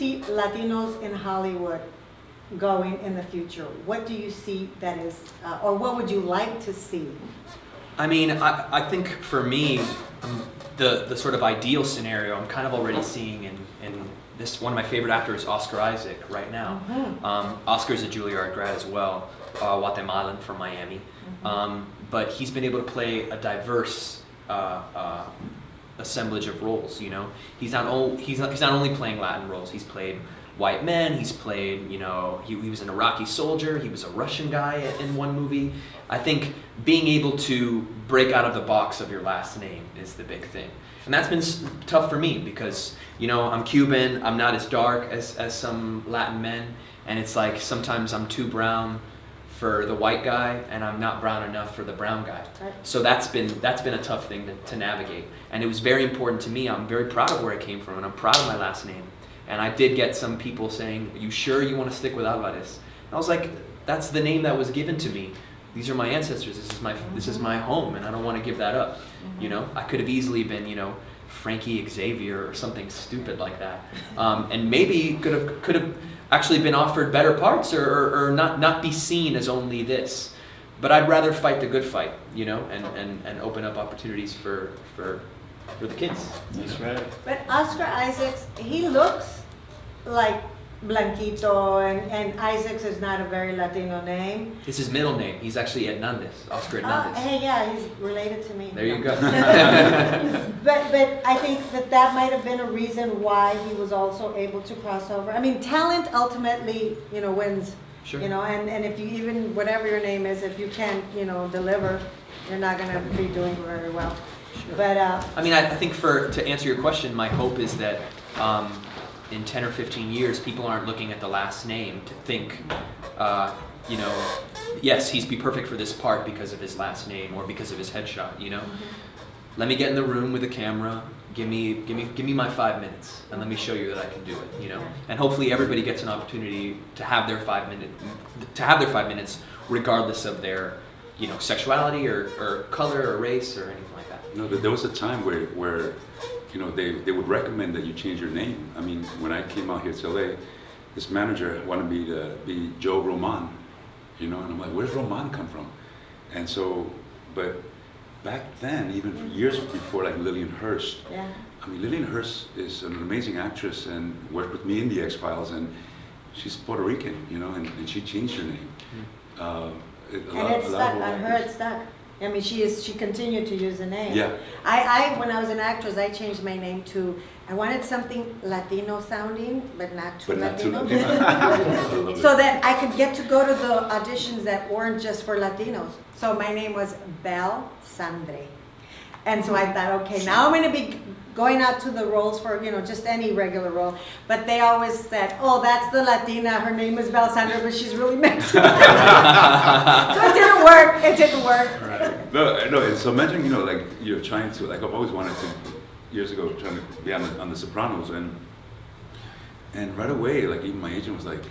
see Latinos in Hollywood going in the future? What do you see that is, or what would you like to see? I mean, I think for me, the sort of ideal scenario I'm kind of already seeing in this, one of my favorite actors, Oscar Isaac, right now. Mm-hmm. Oscar's a Juilliard grad as well, Guatemalan from Miami. Mm-hmm. But he's been able to play a diverse assemblage of roles. You know, he's not only playing Latin roles. He's played white men. He's played, you know, he was an Iraqi soldier. He was a Russian guy in one movie. I think being able to break out of the box of your last name is the big thing, and that's been tough for me because, you know, I'm Cuban. I'm not as dark as some Latin men, and it's like sometimes I'm too brown for the white guy, and I'm not brown enough for the brown guy. Right. So that's been a tough thing to navigate, and it was very important to me. I'm very proud of where I came from, and I'm proud of my last name. And I did get some people saying, "You sure you want to stick with Alvarez?" And I was like, "That's the name that was given to me. These are my ancestors. This is my home, and I don't want to give that up." You know, I could have easily been, you know, Frankie Xavier or something stupid like that, and maybe could have actually been offered better parts, or not be seen as only this. But I'd rather fight the good fight, you know, and open up opportunities for the kids. That's right. But Oscar Isaacs, he looks like Blanquito, and Isaacs is not a very Latino name. It's his middle name. He's actually Hernandez, Oscar Hernandez. Hey, yeah, he's related to me. There you go. But I think that might have been a reason why he was also able to cross over. I mean, talent ultimately, you know, wins. Sure. You know, and if you even, whatever your name is, if you can't, you know, deliver, you're not going to be doing very well. Sure. But I mean, I think to answer your question, my hope is that in 10 or 15 years, people aren't looking at the last name to think, you know, yes, he'd be perfect for this part because of his last name or because of his headshot. You know, let me get in the room with the camera. Give me my 5 minutes, and let me show you that I can do it. You know, and hopefully everybody gets an opportunity to have their 5 minutes, regardless of their, you know, sexuality or color or race or anything like that. No, there was a time where you know, they would recommend that you change your name. I mean, when I came out here to LA, this manager wanted me to be Joe Roman, you know, and I'm like, where's Roman come from? And so, but back then, even years before, like Lillian Hurst, yeah. I mean, Lillian Hurst is an amazing actress and worked with me in the X-Files, and she's Puerto Rican, you know, and she changed her name. It stuck. On her, it stuck. I mean, she continued to use the name. Yeah. When I was an actress, I changed my name to, I wanted something Latino sounding, but not too Latino. So that I could get to go to the auditions that weren't just for Latinos. So my name was Belle Sandre. And so I thought, okay, now I'm going to be going out to the roles for, you know, just any regular role. But they always said, oh, that's the Latina, her name is Belle Sandra, but she's really Mexican. So it didn't work. Right. No, and so imagine, you know, like you're trying to, like I've always wanted to, years ago, trying to be on the Sopranos, and right away, like even my agent was like,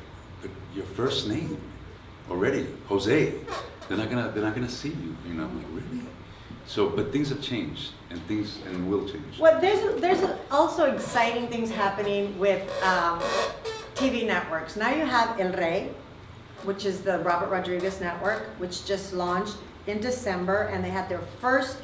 but your first name already, Jose, they're not gonna see you, you know, I'm like, really? So, but things have changed, and will change. Well, there's also exciting things happening with TV networks. Now you have El Rey, which is the Robert Rodriguez network, which just launched in December, and they had their first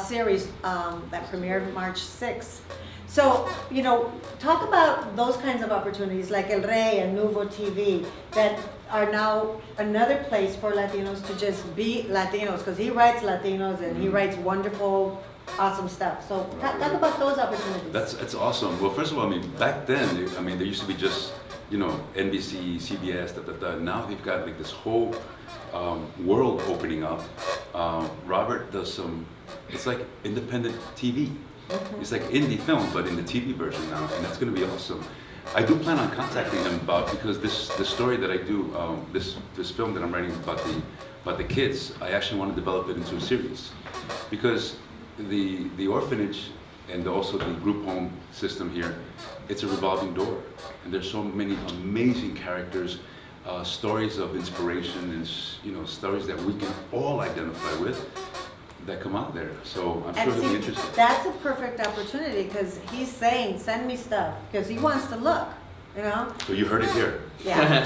series that premiered March 6th. So, you know, talk about those kinds of opportunities like El Rey and Nuvo TV that are now another place for Latinos to just be Latinos, because he writes Latinos and he writes wonderful, awesome stuff. So talk about those opportunities. That's awesome. Well, first of all, I mean, back then, I mean, there used to be just, you know, NBC, CBS, Now they've got like this whole world opening up. Robert does it's like independent TV. It's like indie film, but in the TV version now, and that's going to be awesome. I do plan on contacting him because the story that I do, this film that I'm writing about the kids, I actually want to develop it into a series, because the orphanage and also the group home system here, it's a revolving door, and there's so many amazing characters, stories of inspiration, and you know, stories that we can all identify with, that come out there. So I'm sure it'll be interesting. That's a perfect opportunity, because he's saying, send me stuff, because he wants to look. you know? So you heard it here. Yeah.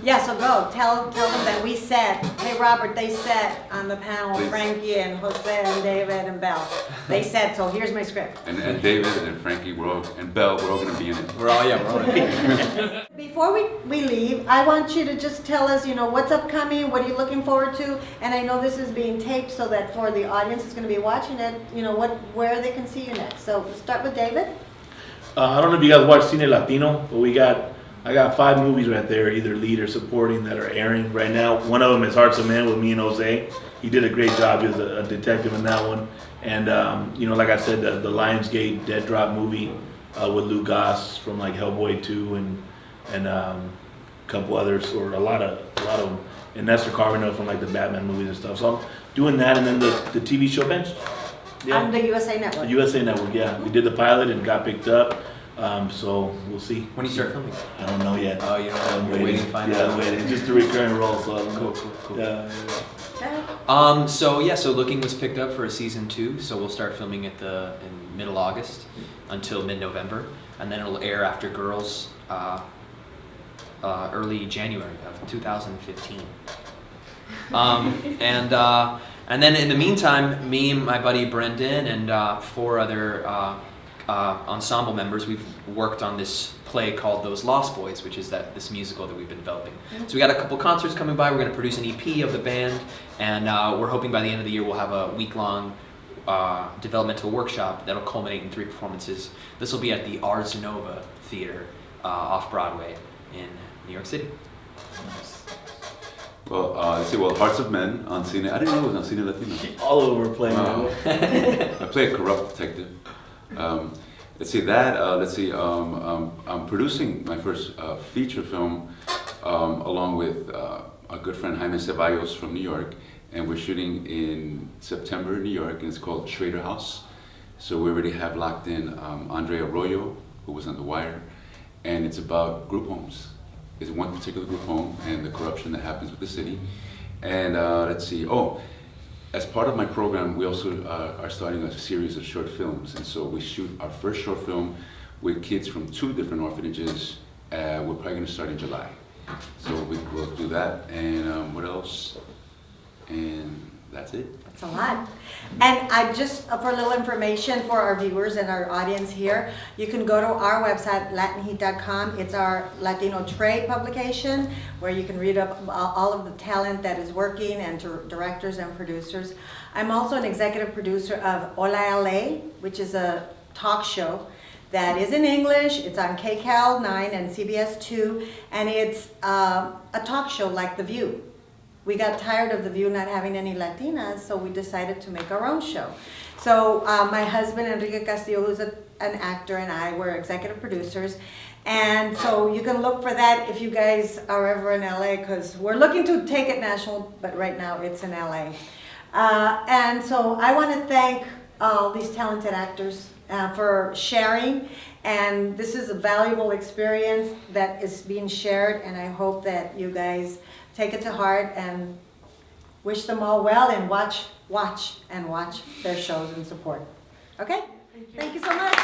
Yeah, so go, tell them that we said, hey, Robert, they said on the panel, Please. Frankie and Jose and David and Belle. They said, so here's my script. And David and Frankie, and Belle, we're all gonna be in it. We're all in. Before we leave, I want you to just tell us, what's upcoming, what are you looking forward to? And I know this is being taped so that for the audience that's gonna be watching it, where they can see you next. So we'll start with David. I don't know if you guys watch Cine Latino, but I got 5 movies right there, either lead or supporting, that are airing right now. One of them is Hearts of Man with me and Jose. He did a great job as a detective in that one. And like I said, the Lionsgate Dead Drop movie with Lou Goss from like Hellboy 2 and a couple others, or a lot of them, and Nestor Carbonell from like the Batman movies and stuff. So I'm doing that, and then the TV show Benched. On the USA Network. The USA Network, yeah. We did the pilot and got picked up. So we'll see. When do you start filming? I don't know yet. Oh, you don't know. I'm You're waiting to find out. I'm waiting. It's just a recurring role, so I don't know. Cool. Yeah. So Looking was picked up for a season 2, so we'll start filming it in middle August until mid-November, and then it'll air after Girls early January of 2015. And then in the meantime, me and my buddy Brendan and 4 other ensemble members, we've worked on this play called Those Lost Boys, which is this musical that we've been developing. So we got a couple concerts coming by. We're going to produce an EP of the band, and we're hoping by the end of the year we'll have a week-long developmental workshop that'll culminate in 3 performances. This will be at the Ars Nova Theater off Broadway in New York City. Well, let's see. Well, Hearts of Men on Cine. I didn't know it was on Cine Latino. All over playing. Wow. I play a corrupt detective. Let's see that. I'm producing my first feature film along with a good friend Jaime Ceballos from New York, and we're shooting in September in New York, and it's called Schrader House. So we already have locked in Andre Arroyo, who was on The Wire, and it's about group homes. It's one particular group home and the corruption that happens with the city. And let's see. Oh, as part of my program, we also are starting a series of short films. And so we shoot our first short film with kids from 2 different orphanages. We're probably going to start in July. So we'll do that. And what else? And that's it. That's a lot. And I just, for a little information for our viewers and our audience here, you can go to our website, latinheat.com. It's our Latino trade publication, where you can read up all of the talent that is working, and directors and producers. I'm also an executive producer of Hola LA, which is a talk show that is in English. It's on KCAL 9 and CBS 2, and it's a talk show like The View. We got tired of The View not having any Latinas, so we decided to make our own show. So my husband, Enrique Castillo, who's an actor, and I were executive producers. And so you can look for that if you guys are ever in LA, because we're looking to take it national, but right now it's in LA. And so I want to thank all these talented actors for sharing. And this is a valuable experience that is being shared, and I hope that you guys take it to heart and wish them all well, and watch their shows and support. Okay? Thank you so much.